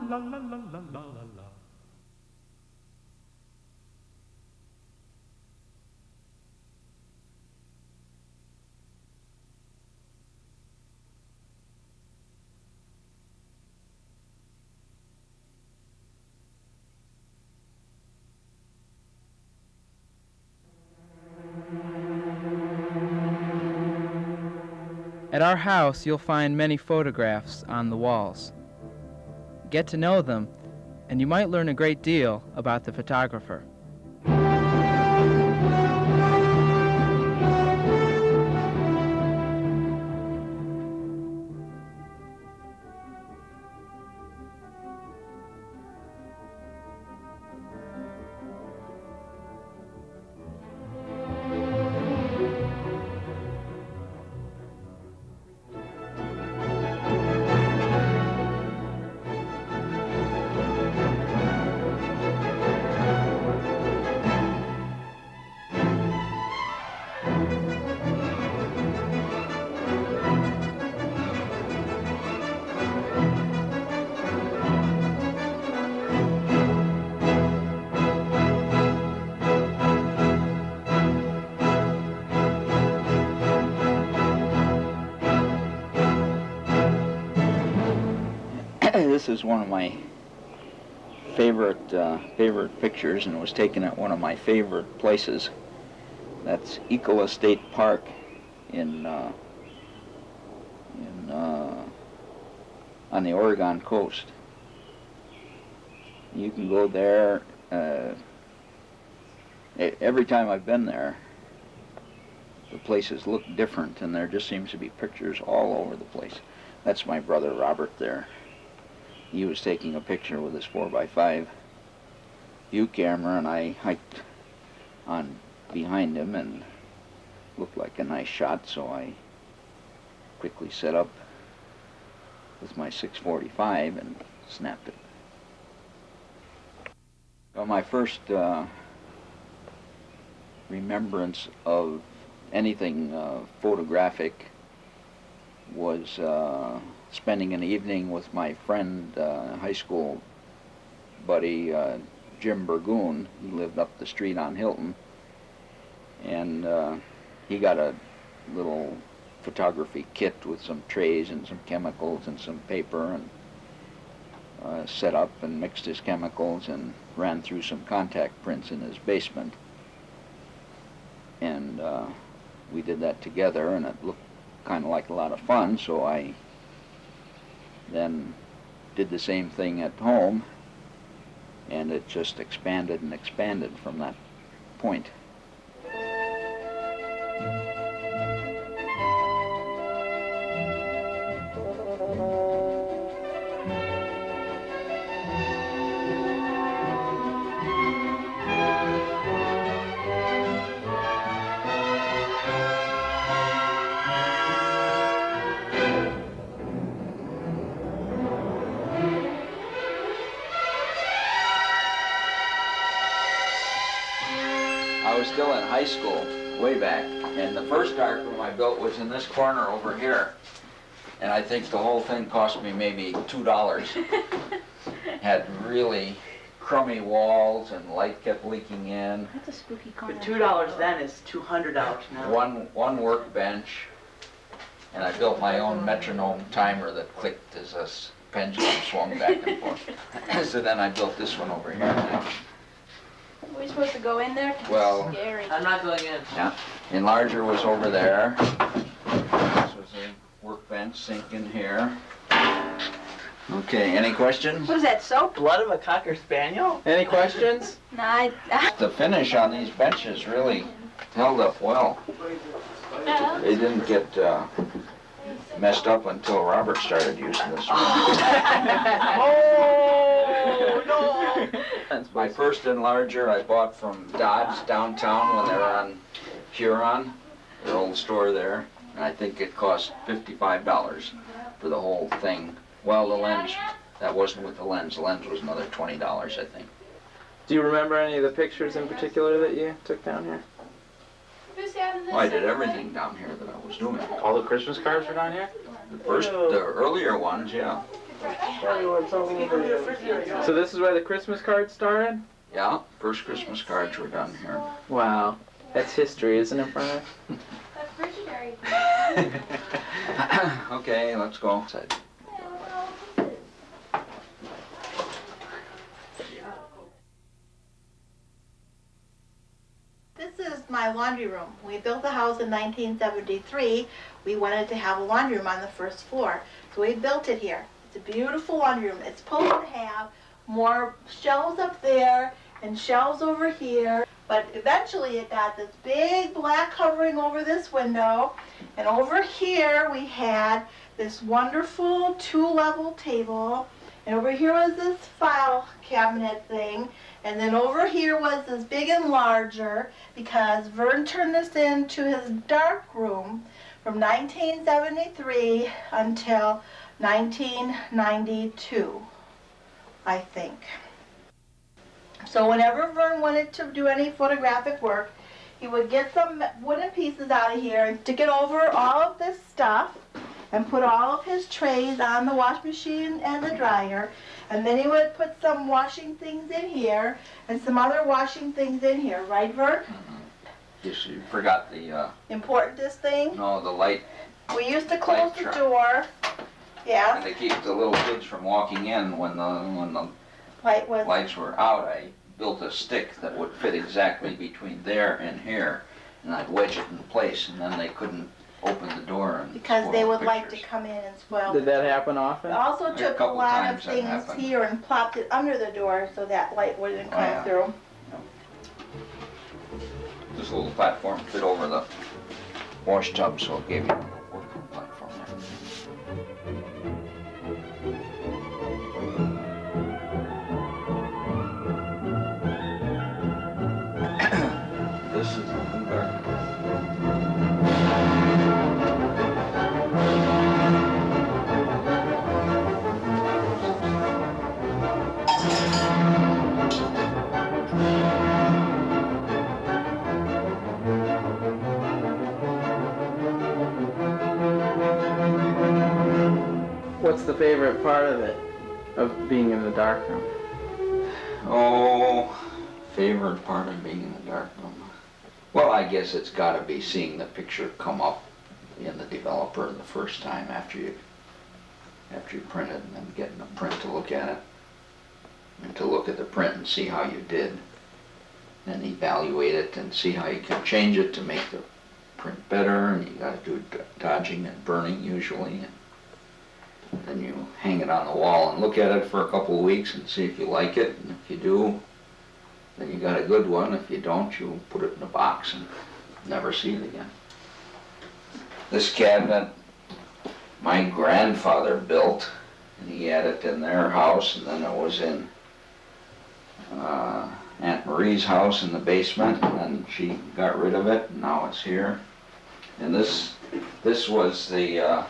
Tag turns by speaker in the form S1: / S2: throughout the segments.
S1: la la la la la la la.
S2: At our house, you'll find many photographs on the walls. Get to know them, and you might learn a great deal about the photographer.
S3: This is one of my favorite pictures, and it was taken at one of my favorite places. That's Ecola State Park on the Oregon coast. You can go there. Every time I've been there, the places look different, and there just seems to be pictures all over the place. That's my brother Robert there. He was taking a picture with his 4x5 view camera, and I hiked on behind him and looked like a nice shot, so I quickly set up with my 645 and snapped it. Well, my first remembrance of anything photographic was spending an evening with my friend, high school buddy, Jim Burgoon. He lived up the street on Hilton, and he got a little photography kit with some trays and some chemicals and some paper, and set up and mixed his chemicals and ran through some contact prints in his basement. And we did that together, and it looked kind of like a lot of fun, so I then did the same thing at home, and it just expanded and expanded from that point. I was still in high school, way back, and the first darkroom I built was in this corner over here. And I think the whole thing cost me maybe $2. Had really crummy walls, and light kept leaking in.
S4: That's a spooky corner.
S5: But $2 then is $200 now.
S3: One workbench, and I built my own metronome timer that clicked as a pendulum swung back and forth. So then I built this one over here now.
S4: Are we supposed to go in there?
S3: Well,
S4: It's scary.
S5: I'm not going in.
S3: Yeah. Enlarger was over there. This was a workbench, sink in here. Okay, any questions?
S4: What is that, soap?
S5: Blood of a Cocker Spaniel?
S2: Any questions?
S4: No,
S3: The finish on these benches really held up well. They didn't get messed up until Robert started using this one.
S5: Oh, no!
S3: My first enlarger I bought from Dodge downtown when they were on Huron, their old store there. And I think it cost $55 for the whole thing. Well, the lens, that wasn't with the lens. The lens was another $20, I think.
S2: Do you remember any of the pictures in particular that you took down here?
S3: Well, I did everything down here that I was doing.
S6: All the Christmas cards were down here?
S3: The earlier ones, yeah.
S2: So this is where the Christmas cards started?
S3: Yeah, first Christmas cards were done here.
S2: Wow. That's history, isn't it, Brian?
S4: That's visionary.
S3: Okay, let's go outside.
S1: This is my laundry room. We built the house in 1973. We wanted to have a laundry room on the first floor, so we built it here. It's a beautiful laundry room. It's supposed to have more shelves up there and shelves over here, but eventually it got this big black covering over this window, and over here we had this wonderful two-level table, and over here was this file cabinet thing, and then over here was this big enlarger because Vern turned this into his dark room from 1973 until 1992, I think. So whenever Vern wanted to do any photographic work, he would get some wooden pieces out of here and stick it over all of this stuff and put all of his trays on the wash machine and the dryer, and then he would put some washing things in here and some other washing things in here, right, Vern?
S3: Guess you forgot the,
S1: Importantest thing.
S3: no, the light,
S1: We used to close the
S3: Light
S1: door.
S3: and
S1: Yes,
S3: to keep the little kids from walking in when the
S1: light was.
S3: lights were out, I built a stick that would fit exactly between there and here, and I'd wedge it in place, and then they couldn't open the door and
S1: Because they
S3: spoil
S1: would like to
S3: pictures.
S1: come in and spoil.
S2: Did that happen often?
S1: We also
S3: A
S1: took a
S3: couple
S1: lot of
S3: times that
S1: things
S3: happened.
S1: here and plopped it under the door so that light wouldn't
S3: Oh,
S1: come
S3: yeah.
S1: through.
S3: This little platform fit over the wash tub, so it gave you a working platform there. This is the dark.
S2: What's the favorite part of it, of being in the dark room?
S3: Oh, favorite part of being in the dark room. Well, I guess it's gotta be seeing the picture come up in the developer the first time after you print it, and then getting a print to look at it. And to look at the print and see how you did. And evaluate it and see how you can change it to make the print better, and you gotta do dodging and burning usually. And then you hang it on the wall and look at it for a couple of weeks and see if you like it, and if you do, then you got a good one. If you don't, you put it in a box and never see it again. This cabinet, my grandfather built, and he had it in their house, and then it was in Aunt Marie's house in the basement, and then she got rid of it, and now it's here. And this was the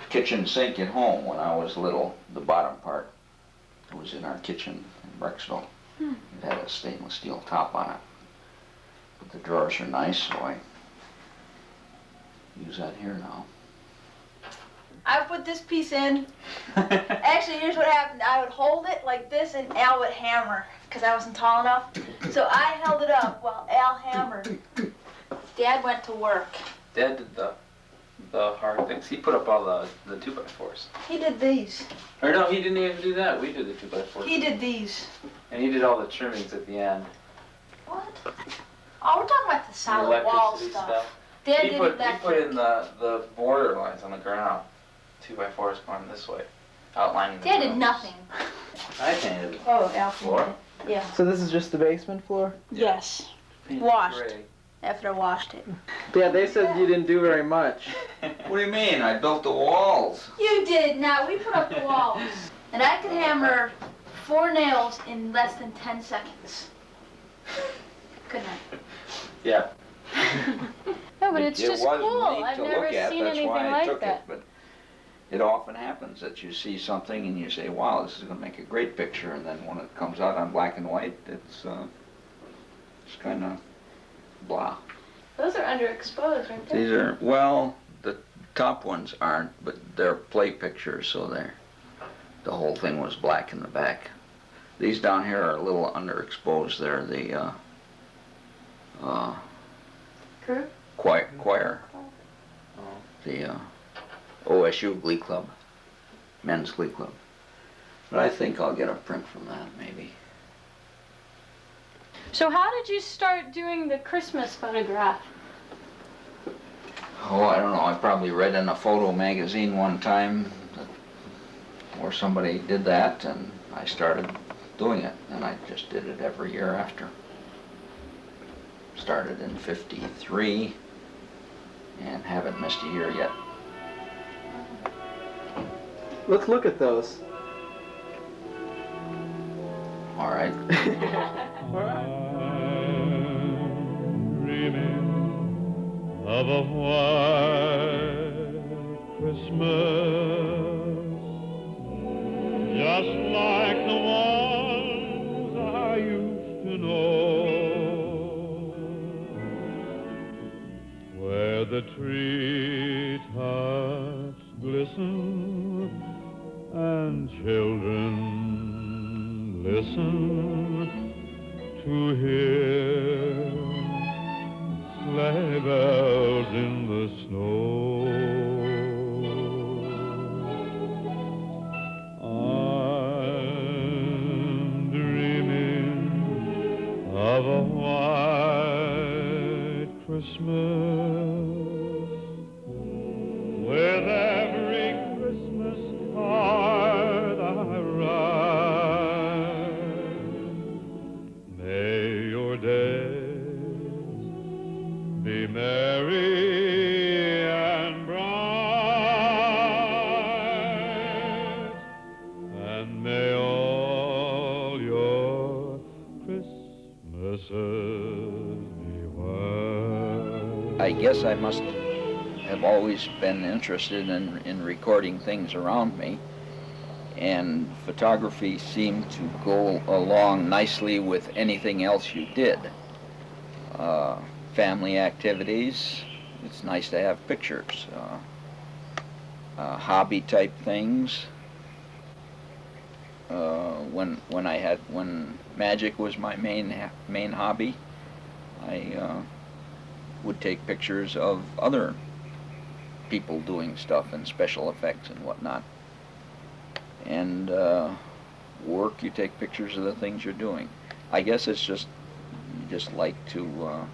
S3: kitchen sink at home when I was little, the bottom part. It was in our kitchen in Brexville. It had a stainless steel top on it. But the drawers are nice, so I use that here now.
S4: I would put this piece in. Actually, here's what happened. I would hold it like this and Al would hammer because I wasn't tall enough. So I held it up while Al hammered. Dad went to work.
S2: Dad did the hard things. He put up all the 2x4s.
S4: He did these.
S2: Or no, he didn't even do that. We did the 2x4s.
S4: He did these.
S2: And he did all the trimmings at the end.
S4: What? Oh, we're talking about the
S2: The
S4: solid wall
S2: electricity
S4: stuff. Dad
S2: He
S4: did
S2: put
S4: electric.
S2: in the border lines on the ground. 2x4s going this way, outlining the
S4: Dad did
S2: rooms.
S4: nothing.
S2: I painted it.
S4: Oh, Al
S2: Floor?
S4: painted it. Yeah.
S2: So this is just the basement floor?
S4: Yes.
S2: Painted
S4: Washed.
S2: gray.
S4: After I washed it.
S2: Yeah, they said you didn't do very much.
S3: What do you mean? I built the walls.
S4: You did. Now we put up the walls. And I could hammer 4 nails in less than 10 seconds. Couldn't I?
S2: Yeah.
S6: No, but it's
S3: It
S6: just
S3: was
S6: cool.
S3: neat
S6: I've
S3: to
S6: never
S3: look at.
S6: seen
S3: That's
S6: anything
S3: why I
S6: like
S3: took
S6: that.
S3: it, but it often happens that you see something and you say, wow, this is going to make a great picture, and then when it comes out on black and white, it's kind of blah.
S6: Those are underexposed, aren't they?
S3: These are, well, the top ones aren't, but they're play pictures, so the whole thing was black in the back. These down here are a little underexposed. They're the
S6: Crew?
S3: choir. The OSU Glee Club, men's Glee Club. But I think I'll get a print from that, maybe.
S6: So how did you start doing the Christmas photograph?
S3: Oh, I don't know. I probably read in a photo magazine one time where somebody did that, and I started doing it, and I just did it every year after. Started in '53, and haven't missed a year yet.
S2: Let's look at those.
S3: All right.
S7: Dreaming of a white Christmas, just like the ones I used to know, where the treetops glisten and children listen to hear sleigh bells in the snow. I'm dreaming of a white Christmas, with every Christmas card I write. May your days be merry and bright, and may all your Christmases be white.
S3: I guess I must have always been interested in recording things around me, and photography seemed to go along nicely with anything else you did. Family activities, it's nice to have pictures. Hobby type things. When magic was my main hobby, I would take pictures of other people doing stuff and special effects and whatnot. And work, you take pictures of the things you're doing. I guess it's just, you just like to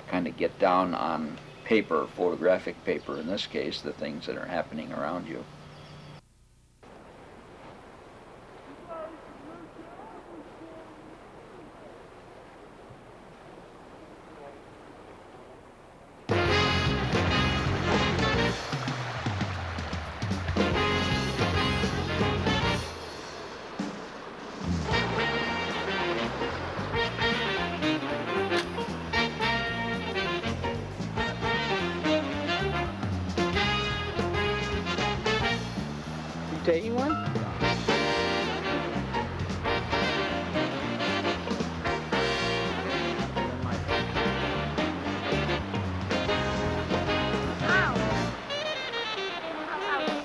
S3: kind of get down on paper, photographic paper in this case, the things that are happening around you.
S2: Taking one?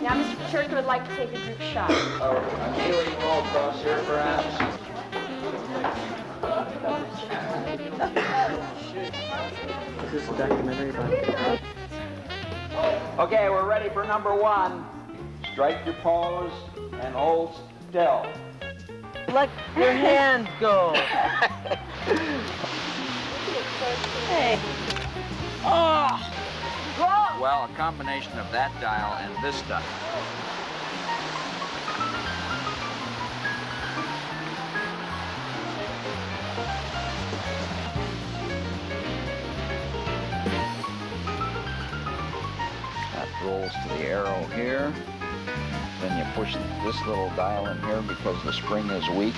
S6: Now Mr. Church would like to take a group shot.
S3: I'm feeling all across here, perhaps.
S2: Is this a documentary about?
S3: Okay, we're ready for number one. Strike your pose and hold still.
S5: Let your hands go.
S6: Hey.
S5: Oh!
S3: Well, a combination of that dial and this dial. That rolls to the arrow here. Then you push this little dial in here because the spring is weak.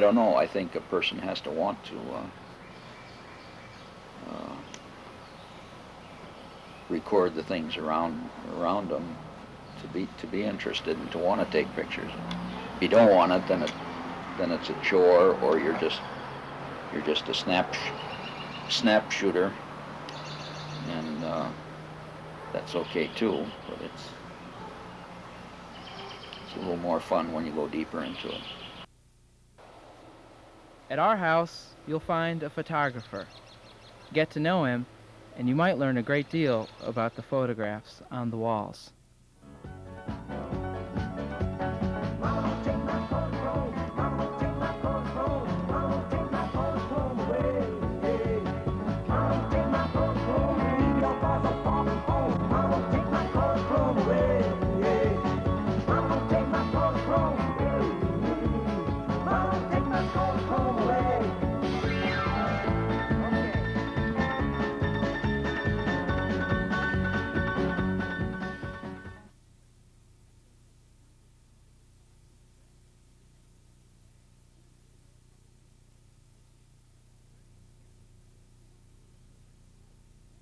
S3: don't know. I think a person has to want to record the things around them to be interested and to want to take pictures. If you don't want it, then it's a chore, or you're just a snap shooter, and that's okay too. But it's a little more fun when you go deeper into it.
S2: At our house, you'll find a photographer. Get to know him, and you might learn a great deal about the photographs on the walls.